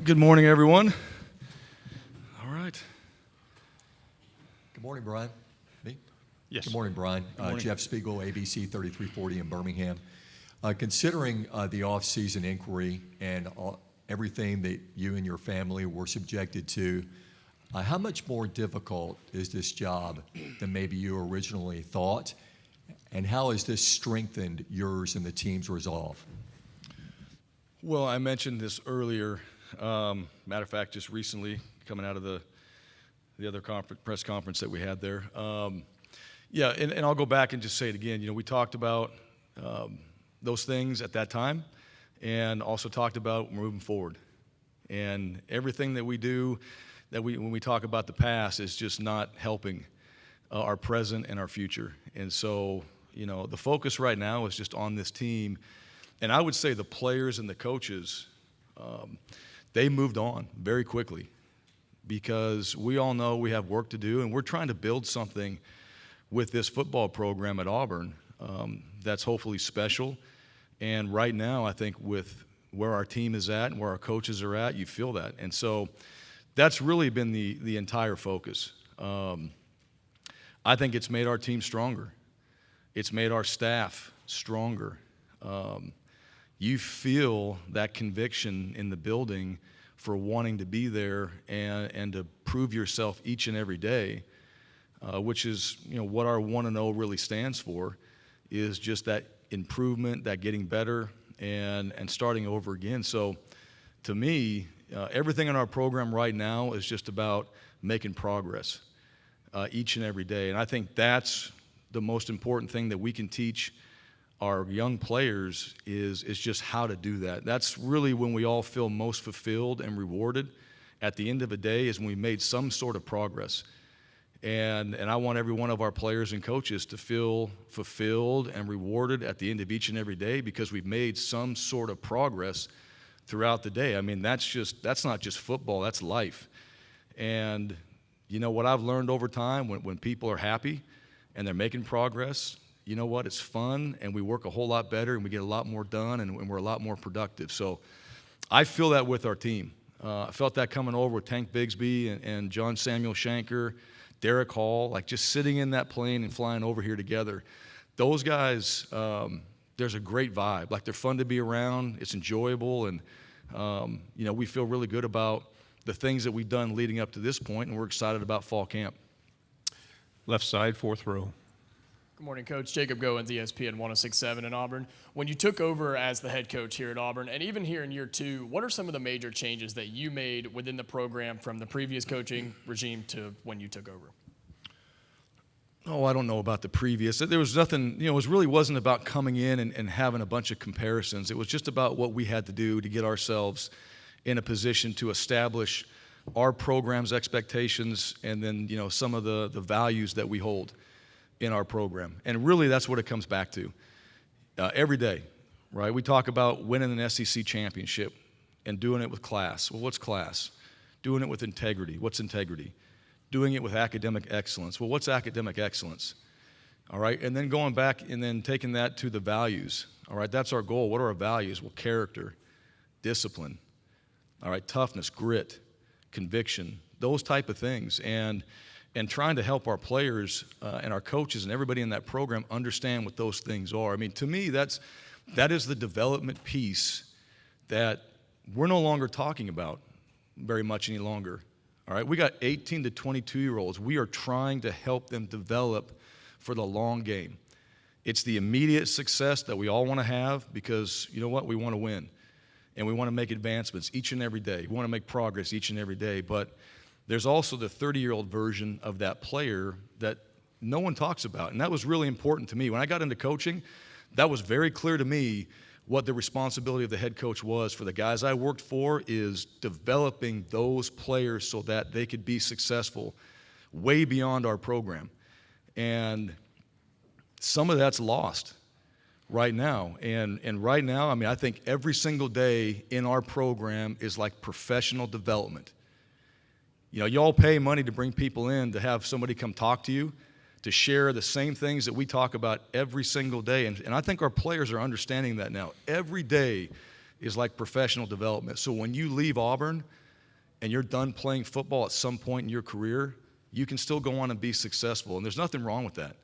Good morning, everyone. All right. Good morning, Brian. Me? Yes. Good morning, Brian. Good morning. Jeff Spiegel, ABC 3340 in Birmingham. Considering the off-season inquiry and everything that you and your family were subjected to, how much more difficult is this job than maybe you originally thought? And how has this strengthened yours and the team's resolve? Well, I mentioned this earlier. Matter of fact, just recently, coming out of the other press conference that we had there. Yeah, and I'll go back and just say it again. You know, we talked about those things at that time, and also talked about moving forward. And everything that we do, when we talk about the past, is just not helping our present and our future. And so, you know, the focus right now is just on this team. And I would say the players and the coaches, they moved on very quickly, because we all know we have work to do, and we're trying to build something with this football program at Auburn that's hopefully special. And right now, I think with where our team is at and where our coaches are at, you feel that. And so that's really been the entire focus. I think it's made our team stronger. It's made our staff stronger. You feel that conviction in the building for wanting to be there and to prove yourself each and every day, which is, you know, what our 1-0 really stands for, is just that improvement, that getting better, and starting over again. So to me, everything in our program right now is just about making progress each and every day. And I think that's the most important thing that we can teach our young players is just how to do that. That's really when we all feel most fulfilled and rewarded at the end of the day, is when we made some sort of progress. And I want every one of our players and coaches to feel fulfilled and rewarded at the end of each and every day, because we've made some sort of progress throughout the day. I mean, that's not just football, that's life. And you know what I've learned over time, when people are happy and they're making progress, you know what, it's fun, and we work a whole lot better, and we get a lot more done, and we're a lot more productive. So I feel that with our team. I felt that coming over with Tank Bigsby and John Samuel Shanker, Derek Hall, like just sitting in that plane and flying over here together. Those guys, there's a great vibe. Like, they're fun to be around. It's enjoyable, and you know, we feel really good about the things that we've done leading up to this point, and we're excited about fall camp. Left side, fourth row. Good morning, Coach. Jacob Goins, ESPN 106.7 in Auburn. When you took over as the head coach here at Auburn, and even here in year 2, what are some of the major changes that you made within the program from the previous coaching regime to when you took over? Oh, I don't know about the previous. There was nothing, you know, it really wasn't about coming in and having a bunch of comparisons. It was just about what we had to do to get ourselves in a position to establish our program's expectations, and then, you know, some of the values that we hold in our program. And really, that's what it comes back to every day, right? We talk about winning an SEC championship and doing it with class. Well, what's class? Doing it with integrity. What's integrity? Doing it with academic excellence. Well, what's academic excellence? All right, and then going back and then taking that to the values. All right, that's our goal. What are our values? Well, character, discipline, all right, toughness, grit, conviction, those type of things. And trying to help our players and our coaches and everybody in that program understand what those things are. I mean, to me, that is the development piece that we're no longer talking about very much any longer. All right, we got 18 to 22-year-olds. We are trying to help them develop for the long game. It's the immediate success that we all want to have, because you know what? We want to win, and we want to make advancements each and every day. We want to make progress each and every day, but there's also the 30-year-old version of that player that no one talks about, and that was really important to me. When I got into coaching, that was very clear to me what the responsibility of the head coach was for the guys I worked for, is developing those players so that they could be successful way beyond our program. And some of that's lost right now. And right now, I mean, I think every single day in our program is like professional development. You know, you all pay money to bring people in to have somebody come talk to you, to share the same things that we talk about every single day. And I think our players are understanding that now. Every day is like professional development. So when you leave Auburn and you're done playing football at some point in your career, you can still go on and be successful. And there's nothing wrong with that.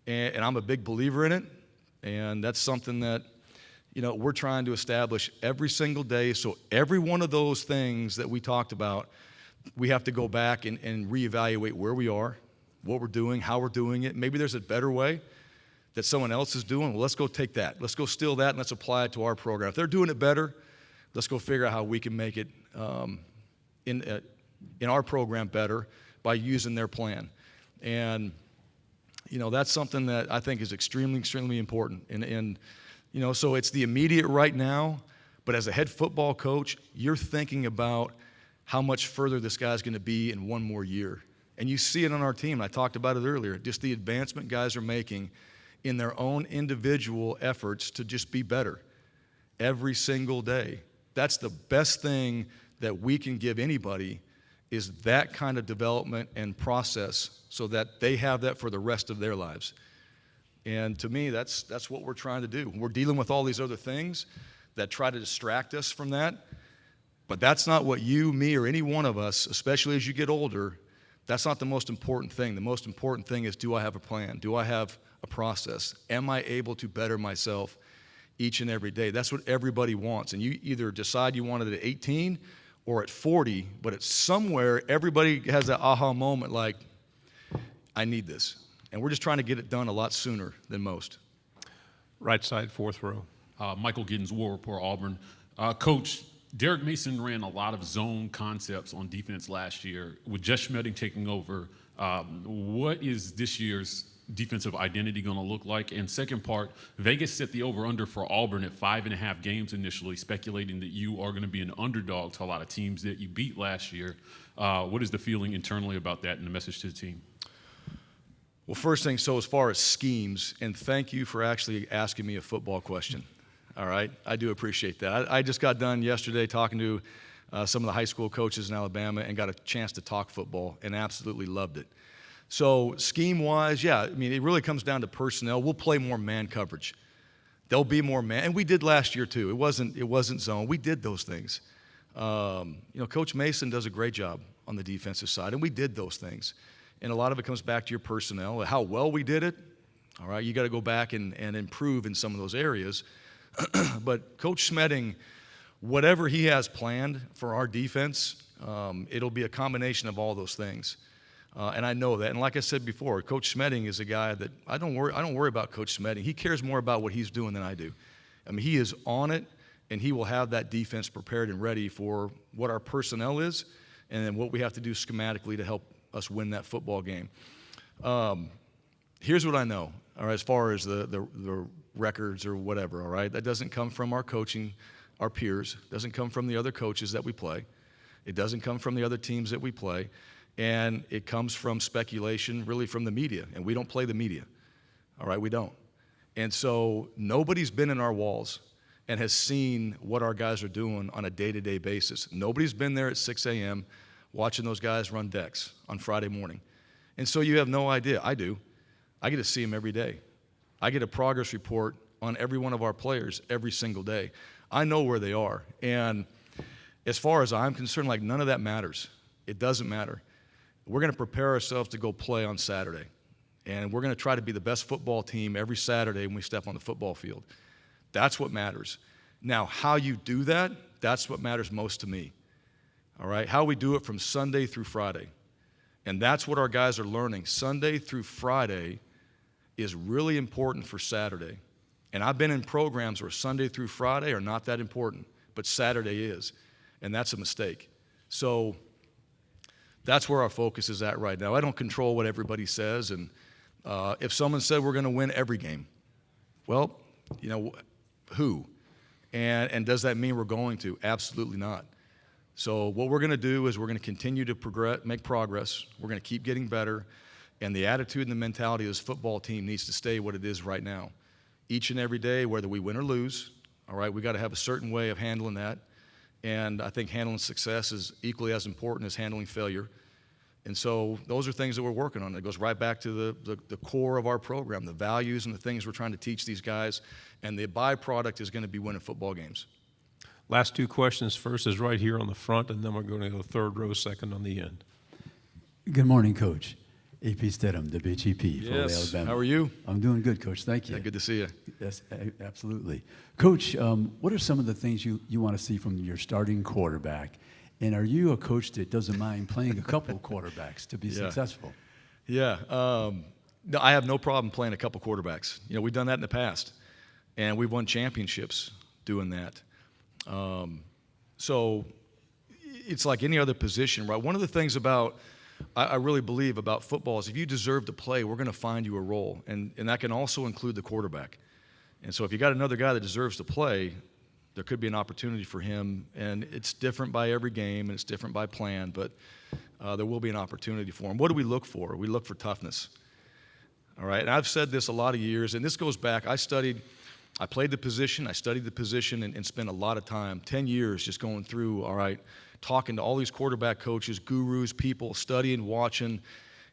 And I'm a big believer in it. And that's something that, we're trying to establish every single day. So every one of those things that we talked about, we have to go back and reevaluate where we are, what we're doing, how we're doing it. Maybe there's a better way that someone else is doing. Well, let's go take that. Let's go steal that and let's apply it to our program. If they're doing it better, let's go figure out how we can make it in our program better by using their plan. And, that's something that I think is extremely, extremely important. And so it's the immediate right now, but as a head football coach, you're thinking about how much further this guy's going to be in one more year. And you see it on our team. I talked about it earlier, just the advancement guys are making in their own individual efforts to just be better every single day. That's the best thing that we can give anybody, is that kind of development and process so that they have that for the rest of their lives. And to me, that's what we're trying to do. We're dealing with all these other things that try to distract us from that, but that's not what you, me, or any one of us, especially as you get older, that's not the most important thing. The most important thing is, do I have a plan? Do I have a process? Am I able to better myself each and every day? That's what everybody wants. And you either decide you want it at 18 or at 40, but it's somewhere everybody has that aha moment like, I need this. And we're just trying to get it done a lot sooner than most. Right side, fourth row. Michael Giddens, War Report, Auburn. Coach, Derek Mason ran a lot of zone concepts on defense last year. With Jeff Schmedding taking over, what is this year's defensive identity going to look like? And second part, Vegas set the over-under for Auburn at 5.5 games initially, speculating that you are going to be an underdog to a lot of teams that you beat last year. What is the feeling internally about that and the message to the team? Well, first thing, so as far as schemes, and thank you for actually asking me a football question. All right, I do appreciate that. I just got done yesterday talking to some of the high school coaches in Alabama and got a chance to talk football and absolutely loved it. So scheme-wise, yeah, I mean, it really comes down to personnel. We'll play more man coverage. There'll be more man, and we did last year too. It wasn't zone. We did those things. Coach Mason does a great job on the defensive side, and we did those things. And a lot of it comes back to your personnel. How well we did it, all right, you got to go back and improve in some of those areas. But Coach Schmedding, whatever he has planned for our defense, it'll be a combination of all those things. And I know that. And like I said before, Coach Schmedding is a guy that I don't worry about Coach Schmedding. He cares more about what he's doing than I do. I mean, he is on it, and he will have that defense prepared and ready for what our personnel is and then what we have to do schematically to help us win that football game. Here's what I know, all right, as far as the records or whatever, all right? That doesn't come from our coaching, our peers. It doesn't come from the other coaches that we play. It doesn't come from the other teams that we play. And it comes from speculation, really from the media. And we don't play the media, all right? We don't. And so nobody's been in our walls and has seen what our guys are doing on a day-to-day basis. Nobody's been there at 6 a.m. watching those guys run decks on Friday morning. And so you have no idea. I do. I get to see them every day. I get a progress report on every one of our players every single day. I know where they are. And as far as I'm concerned, like, none of that matters. It doesn't matter. We're going to prepare ourselves to go play on Saturday. And we're going to try to be the best football team every Saturday when we step on the football field. That's what matters. Now, how you do that, that's what matters most to me. All right? How we do it from Sunday through Friday. And that's what our guys are learning. Sunday through Friday is really important for Saturday. And I've been in programs where Sunday through Friday are not that important, but Saturday is. And that's a mistake. So that's where our focus is at right now. I don't control what everybody says. And if someone said we're going to win every game, well, who? And does that mean we're going to? Absolutely not. So what we're going to do is we're going to continue to make progress. We're going to keep getting better. And the attitude and the mentality of this football team needs to stay what it is right now. Each and every day, whether we win or lose, all right, we got to have a certain way of handling that. And I think handling success is equally as important as handling failure. And so those are things that we're working on. It goes right back to the core of our program, the values and the things we're trying to teach these guys. And the byproduct is going to be winning football games. Last two questions. First is right here on the front, and then we're going to go third row, second on the end. Good morning, Coach. AP Stedham, WHEP, for Yes. Alabama. How are you? I'm doing good, Coach. Thank you. Yeah, good to see you. Yes, absolutely. Coach, what are some of the things you want to see from your starting quarterback? And are you a coach that doesn't mind playing a couple quarterbacks to be successful? Yeah. No, I have no problem playing a couple quarterbacks. We've done that in the past, and we've won championships doing that. So it's like any other position, right? One of the things about I really believe about football is if you deserve to play, we're going to find you a role, and that can also include the quarterback. And so if you got another guy that deserves to play, there could be an opportunity for him, and it's different by every game, and it's different by plan, but there will be an opportunity for him. What do we look for? We look for toughness. All right, and I've said this a lot of years, and this goes back. I played the position, I studied the position, and spent a lot of time, 10 years just going through, all right, talking to all these quarterback coaches, gurus, people, studying, watching,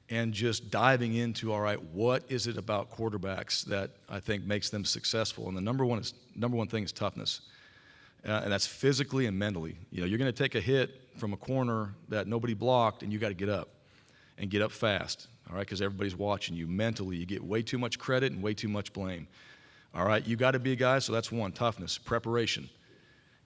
and just diving into, all right, what is it about quarterbacks that I think makes them successful? And the number one thing is toughness, and that's physically and mentally. You're going to take a hit from a corner that nobody blocked, and you got to get up, and get up fast, all right, because everybody's watching you. Mentally, you get way too much credit and way too much blame. All right, you got to be a guy, so that's one, toughness, preparation.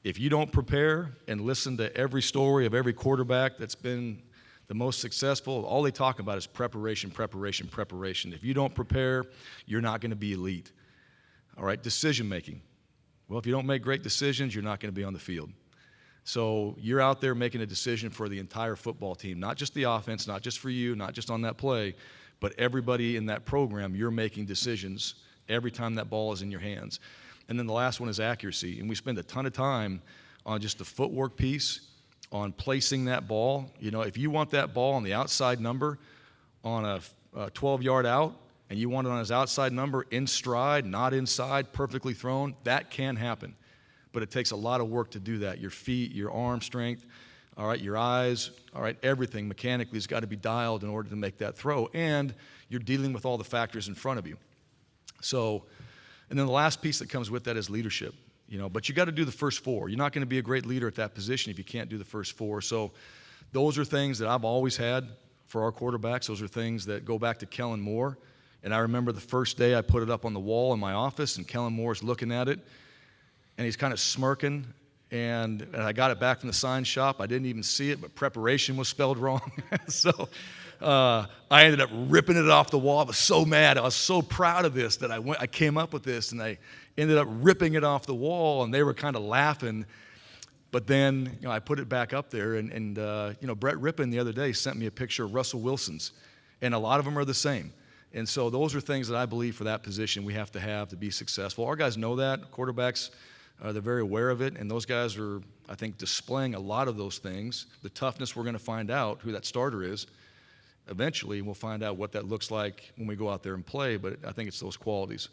If you don't prepare and listen to every story of every quarterback that's been the most successful, all they talk about is preparation, preparation, preparation. If you don't prepare, you're not going to be elite. All right, decision making. Well, if you don't make great decisions, you're not going to be on the field. So you're out there making a decision for the entire football team, not just the offense, not just for you, not just on that play, but everybody in that program, you're making decisions every time that ball is in your hands. And then the last one is accuracy. And we spend a ton of time on just the footwork piece, on placing that ball. If you want that ball on the outside number on a 12-yard out, and you want it on his outside number in stride, not inside, perfectly thrown, that can happen. But it takes a lot of work to do that. Your feet, your arm strength, all right, your eyes, all right, everything mechanically has got to be dialed in order to make that throw. And you're dealing with all the factors in front of you. So, and then the last piece that comes with that is leadership, but you got to do the first four. You're not going to be a great leader at that position if you can't do the first four. So those are things that I've always had for our quarterbacks. Those are things that go back to Kellen Moore. And I remember the first day I put it up on the wall in my office, and Kellen Moore's looking at it, and he's kind of smirking. And I got it back from the sign shop. I didn't even see it, but preparation was spelled wrong. So I ended up ripping it off the wall. I was so mad. I was so proud of this that I came up with this, and I ended up ripping it off the wall, and they were kind of laughing. But then I put it back up there, and Brett Rippon the other day sent me a picture of Russell Wilson's, and a lot of them are the same. And so those are things that I believe for that position we have to be successful. Our guys know that. Quarterbacks, they're very aware of it, and those guys are, I think, displaying a lot of those things. The toughness, we're going to find out who that starter is. Eventually, we'll find out what that looks like when we go out there and play, but I think it's those qualities.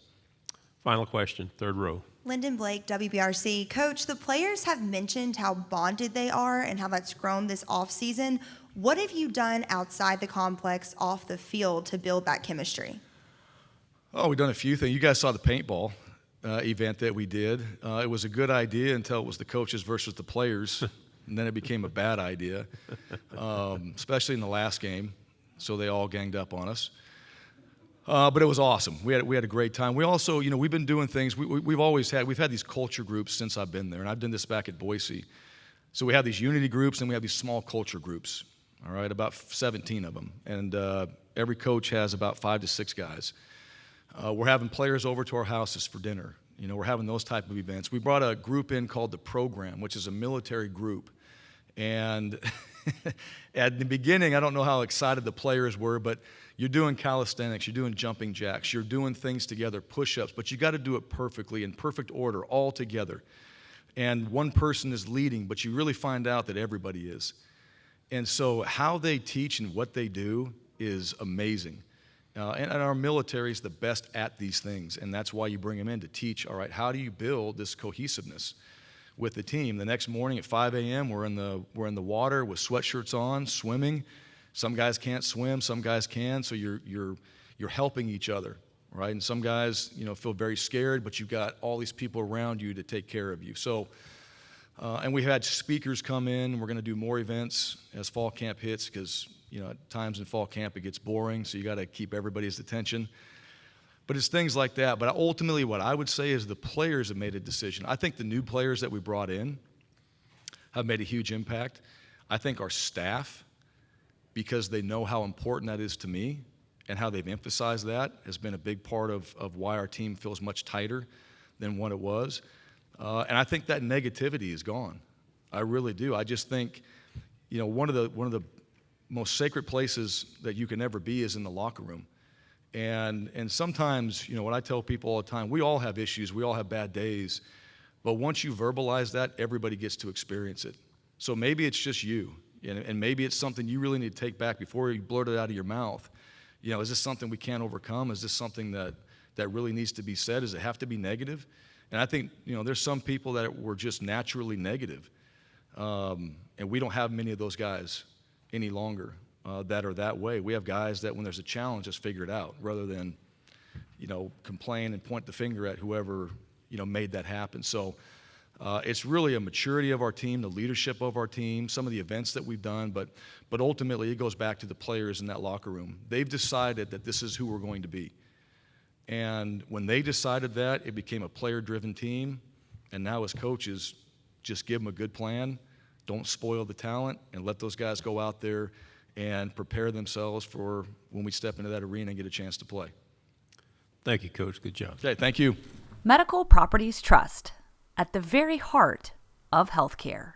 Final question, third row. Lyndon Blake, WBRC. Coach, the players have mentioned how bonded they are and how that's grown this offseason. What have you done outside the complex, off the field, to build that chemistry? Oh, we've done a few things. You guys saw the paintball event that we did. It was a good idea until it was the coaches versus the players, and then it became a bad idea, especially in the last game. So they all ganged up on us. But it was awesome. We had a great time. We also, we've been doing things. We've had these culture groups since I've been there, and I've done this back at Boise. So we have these unity groups, and we have these small culture groups. All right, about 17 of them, and every coach has about 5 to 6 guys. We're having players over to our houses for dinner. We're having those type of events. We brought a group in called the Program, which is a military group, and at the beginning, I don't know how excited the players were, but you're doing calisthenics, you're doing jumping jacks, you're doing things together, push-ups, but you got to do it perfectly, in perfect order, all together. And one person is leading, but you really find out that everybody is. And so how they teach and what they do is amazing. And our military is the best at these things, and that's why you bring them in to teach, all right, how do you build this cohesiveness with the team? The next morning at 5 a.m., we're in the water with sweatshirts on, swimming. Some guys can't swim, some guys can, so you're helping each other, right? And some guys, feel very scared, but you've got all these people around you to take care of you. So And we've had speakers come in. We're going to do more events as fall camp hits because, at times in fall camp it gets boring, so you got to keep everybody's attention. But it's things like that. But ultimately what I would say is the players have made a decision. I think the new players that we brought in have made a huge impact. I think our staff, because they know how important that is to me and how they've emphasized that, has been a big part of why our team feels much tighter than what it was. And I think that negativity is gone. I really do. I just think, one of the most sacred places that you can ever be is in the locker room. And sometimes, what I tell people all the time, we all have issues, we all have bad days, but once you verbalize that, everybody gets to experience it. So maybe it's just you, and maybe it's something you really need to take back before you blurt it out of your mouth. Is this something we can't overcome? Is this something that really needs to be said? Does it have to be negative? And I think, there's some people that were just naturally negative, and we don't have many of those guys any longer that are that way. We have guys that when there's a challenge, just figure it out rather than, complain and point the finger at whoever, made that happen. So it's really a maturity of our team, the leadership of our team, some of the events that we've done, but ultimately it goes back to the players in that locker room. They've decided that this is who we're going to be. And when they decided that, it became a player-driven team. And now as coaches, just give them a good plan, don't spoil the talent, and let those guys go out there and prepare themselves for when we step into that arena and get a chance to play. Thank you, Coach. Good job. Okay, thank you. Medical Properties Trust, at the very heart of healthcare.